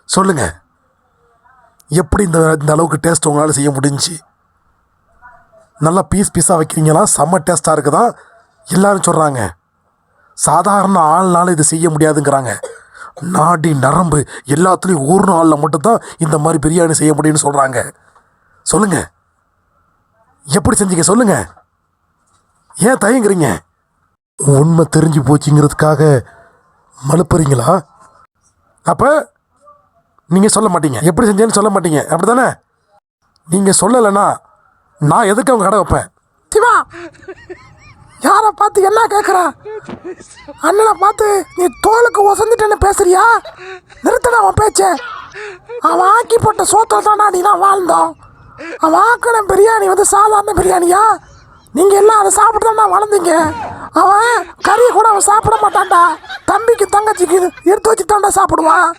சொல்லுங்கள், எப்படி இந்த அளவுக்கு டேஸ்ட் உங்களால் செய்ய முடிஞ்சுச்சு? நல்லா பீஸாக வைக்கிறீங்களா? செம்ம டேஸ்ட்டாக இருக்குதா எல்லாரும் சொல்கிறாங்க. சாதாரண ஆள்னால இது செய்ய முடியாதுங்கிறாங்க. நாடி நரம்பு எல்லாத்துலேயும் ஒரு நாளில் மட்டும்தான் இந்த மாதிரி பிரியாணி செய்ய முடியும்னு சொல்கிறாங்க. சொல்லுங்கள், எப்படி செஞ்சீங்க சொல்லுங்கள். ஏன் தயங்குறீங்க? உண்மை தெரிஞ்சு போச்சுங்கிறதுக்காக மழுப்புறீங்களா? அப்போ நீங்கள் சொல்ல மாட்டீங்க, எப்படி செஞ்சேன்னு சொல்ல மாட்டீங்க, அப்படி தானே? நீங்கள் சொல்லலைன்னா நான் எதுக்கு அவங்க கடை வைப்பேன்? சிவா, யாரை பார்த்து என்ன கேட்குற? அண்ணனை பார்த்து நீ தோலுக்கு ஒசந்துட்டேன்னு பேசுறியா? நிறுத்தடா அவன் பேச்ச. அவன் ஆக்கி போட்ட சோத்தில் தானா நீ தான் வாழ்ந்தோம். அவன் ஆக்கின பிரியாணி வந்து சாதாரண பிரியாணியா? நீங்கள் எல்லாம் அதை சாப்பிட்டு தான்டா வளர்ந்தீங்க. அவன் கறியை கூட அவன் சாப்பிட மாட்டான்டா. தம்பிக்கு தங்கச்சிக்கு எடுத்து வச்சு தான்டா சாப்பிடுவான்.